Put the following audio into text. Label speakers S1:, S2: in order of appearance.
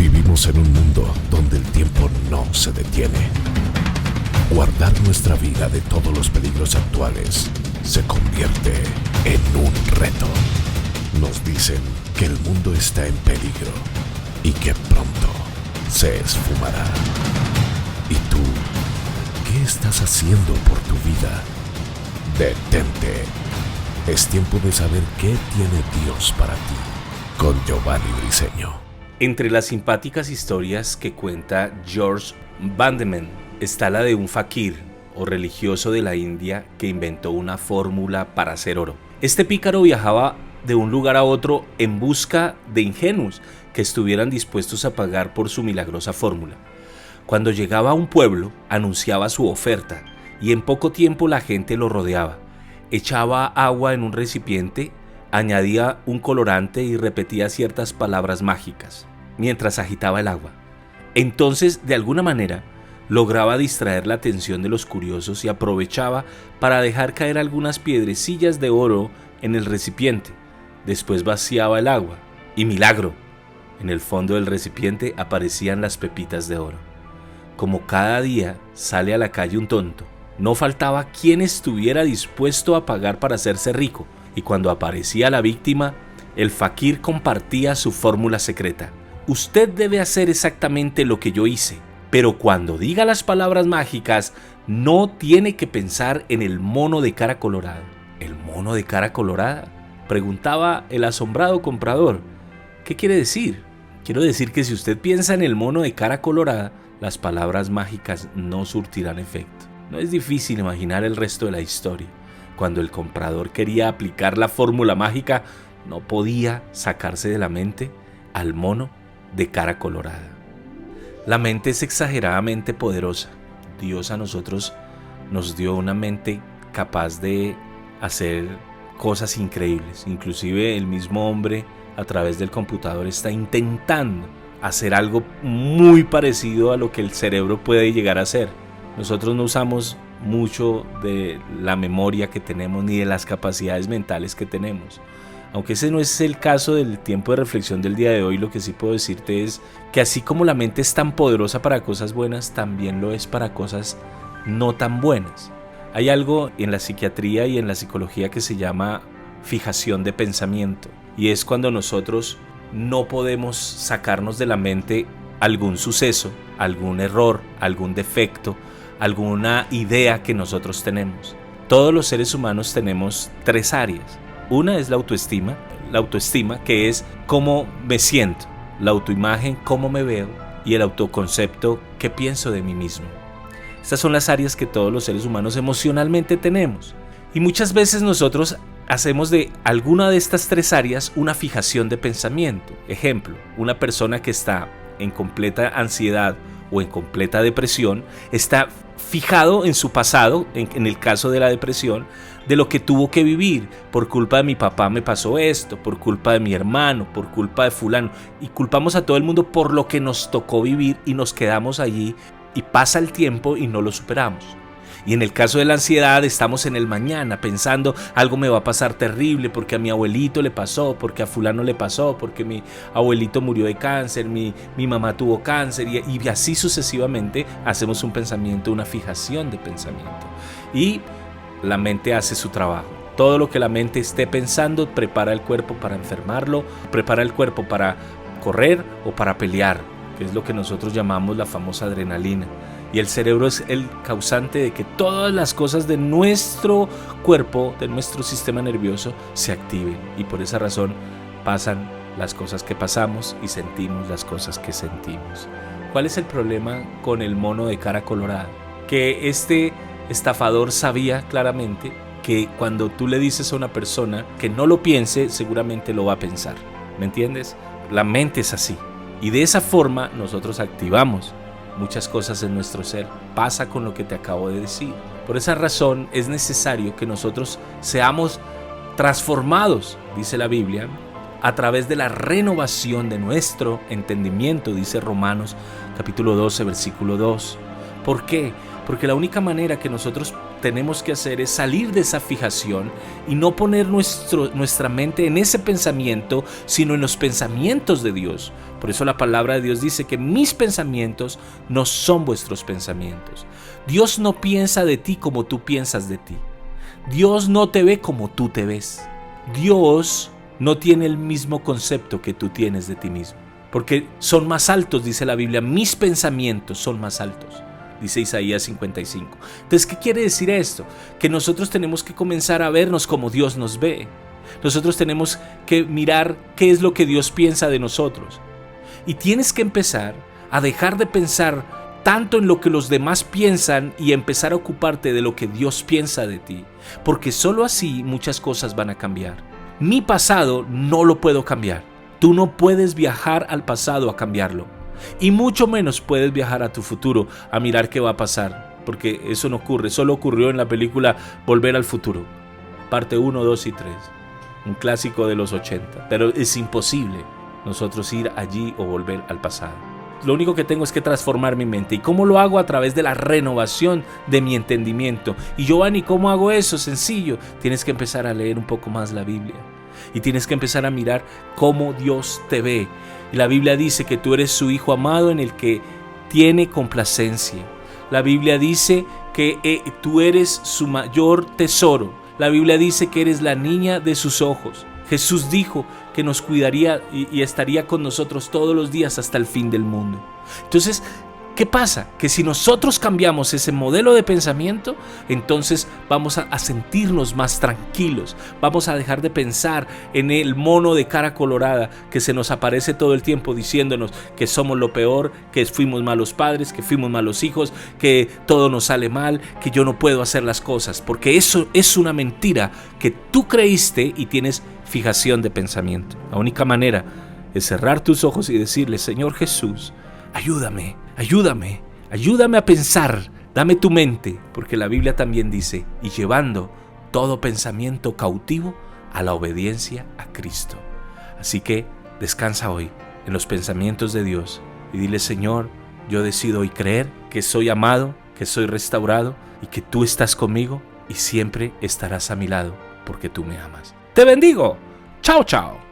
S1: Vivimos en un mundo donde el tiempo no se detiene. Guardar nuestra vida de todos los peligros actuales se convierte en un reto. Nos dicen que el mundo está en peligro y que pronto se esfumará. ¿Y tú, qué estás haciendo por tu vida? Detente. Es tiempo de saber qué tiene Dios para ti. Con Giovanni Briseño.
S2: Entre las simpáticas historias que cuenta George Bandeman está la de un fakir o religioso de la India que inventó una fórmula para hacer oro. Este pícaro viajaba de un lugar a otro en busca de ingenuos que estuvieran dispuestos a pagar por su milagrosa fórmula. Cuando llegaba a un pueblo, anunciaba su oferta y en poco tiempo la gente lo rodeaba. Echaba agua en un recipiente, añadía un colorante y repetía ciertas palabras mágicas mientras agitaba el agua. Entonces, de alguna manera, lograba distraer la atención de los curiosos y aprovechaba para dejar caer algunas piedrecillas de oro en el recipiente. Después vaciaba el agua y milagro, en el fondo del recipiente aparecían las pepitas de oro. Como cada día sale a la calle un tonto, no faltaba quien estuviera dispuesto a pagar para hacerse rico, y cuando aparecía la víctima, el fakir compartía su fórmula secreta. Usted debe hacer exactamente lo que yo hice, pero cuando diga las palabras mágicas, no tiene que pensar en el mono de cara colorada. ¿El mono de cara colorada?, preguntaba el asombrado comprador. ¿Qué quiere decir? Quiero decir que si usted piensa en el mono de cara colorada, las palabras mágicas no surtirán efecto. No es difícil imaginar el resto de la historia. Cuando el comprador quería aplicar la fórmula mágica, no podía sacarse de la mente al mono de cara colorada. La mente es exageradamente poderosa. Dios a nosotros nos dio una mente capaz de hacer cosas increíbles. Inclusive el mismo hombre a través del computador está intentando hacer algo muy parecido a lo que el cerebro puede llegar a hacer. Nosotros no usamos mucho de la memoria que tenemos ni de las capacidades mentales que tenemos. Aunque ese no es el caso del tiempo de reflexión del día de hoy, lo que sí puedo decirte es que así como la mente es tan poderosa para cosas buenas, también lo es para cosas no tan buenas. Hay algo en la psiquiatría y en la psicología que se llama fijación de pensamiento, y es cuando nosotros no podemos sacarnos de la mente algún suceso, algún error, algún defecto, alguna idea que nosotros tenemos. Todos los seres humanos tenemos tres áreas. Una es la autoestima que es cómo me siento, la autoimagen, cómo me veo, y el autoconcepto, qué pienso de mí mismo. Estas son las áreas que todos los seres humanos emocionalmente tenemos. Y muchas veces nosotros hacemos de alguna de estas tres áreas una fijación de pensamiento. Ejemplo, una persona que está en completa ansiedad o en completa depresión está fijado en su pasado, en el caso de la depresión, de lo que tuvo que vivir. Por culpa de mi papá me pasó esto, por culpa de mi hermano, por culpa de fulano, y culpamos a todo el mundo por lo que nos tocó vivir y nos quedamos allí y pasa el tiempo y no lo superamos. Y en el caso de la ansiedad estamos en el mañana pensando algo me va a pasar terrible porque a mi abuelito le pasó, porque a fulano le pasó, porque mi abuelito murió de cáncer, mi mamá tuvo cáncer, y así sucesivamente hacemos un pensamiento, una fijación de pensamiento. Y la mente hace su trabajo. Todo lo que la mente esté pensando prepara el cuerpo para enfermarlo, prepara el cuerpo para correr o para pelear, que es lo que nosotros llamamos la famosa adrenalina. Y el cerebro es el causante de que todas las cosas de nuestro cuerpo, de nuestro sistema nervioso, se activen. Y por esa razón pasan las cosas que pasamos y sentimos las cosas que sentimos. ¿Cuál es el problema con el mono de cara colorada? Que este estafador sabía claramente que cuando tú le dices a una persona que no lo piense, seguramente lo va a pensar. ¿Me entiendes? La mente es así. Y de esa forma nosotros activamos muchas cosas en nuestro ser. Pasa con lo que te acabo de decir. Por esa razón es necesario que nosotros seamos transformados, dice la Biblia, a través de la renovación de nuestro entendimiento, dice Romanos capítulo 12, versículo 2. ¿Por qué? Porque la única manera que nosotros tenemos que hacer es salir de esa fijación y no poner nuestra mente en ese pensamiento, sino en los pensamientos de Dios. Por eso la palabra de Dios dice que mis pensamientos no son vuestros pensamientos. Dios no piensa de ti como tú piensas de ti. Dios no te ve como tú te ves. Dios no tiene el mismo concepto que tú tienes de ti mismo. Porque son más altos, dice la Biblia, mis pensamientos son más altos. Dice Isaías 55. Entonces, ¿qué quiere decir esto? Que nosotros tenemos que comenzar a vernos como Dios nos ve. Nosotros tenemos que mirar qué es lo que Dios piensa de nosotros. Y tienes que empezar a dejar de pensar tanto en lo que los demás piensan y empezar a ocuparte de lo que Dios piensa de ti. Porque solo así muchas cosas van a cambiar. Mi pasado no lo puedo cambiar. Tú no puedes viajar al pasado a cambiarlo. Y mucho menos puedes viajar a tu futuro a mirar qué va a pasar, porque eso no ocurre. Solo ocurrió en la película Volver al Futuro, parte 1, 2 y 3, un clásico de los 80. Pero es imposible nosotros ir allí o volver al pasado. Lo único que tengo es que transformar mi mente. ¿Y cómo lo hago? A través de la renovación de mi entendimiento. Y Giovanni, ¿cómo hago eso? Sencillo. Tienes que empezar a leer un poco más la Biblia. Y tienes que empezar a mirar cómo Dios te ve. Y la Biblia dice que tú eres su hijo amado en el que tiene complacencia. La Biblia dice que tú eres su mayor tesoro. La Biblia dice que eres la niña de sus ojos. Jesús dijo que nos cuidaría y estaría con nosotros todos los días hasta el fin del mundo. Entonces, ¿qué pasa? Que si nosotros cambiamos ese modelo de pensamiento, entonces vamos a sentirnos más tranquilos. Vamos a dejar de pensar en el mono de cara colorada que se nos aparece todo el tiempo diciéndonos que somos lo peor, que fuimos malos padres, que fuimos malos hijos, que todo nos sale mal, que yo no puedo hacer las cosas. Porque eso es una mentira que tú creíste y tienes fijación de pensamiento. La única manera es cerrar tus ojos y decirle: Señor Jesús, ayúdame a pensar, dame tu mente, porque la Biblia también dice: y llevando todo pensamiento cautivo a la obediencia a Cristo. Así que descansa hoy en los pensamientos de Dios y dile: Señor, yo decido hoy creer que soy amado, que soy restaurado y que tú estás conmigo y siempre estarás a mi lado porque tú me amas. Te bendigo. Chao, chao.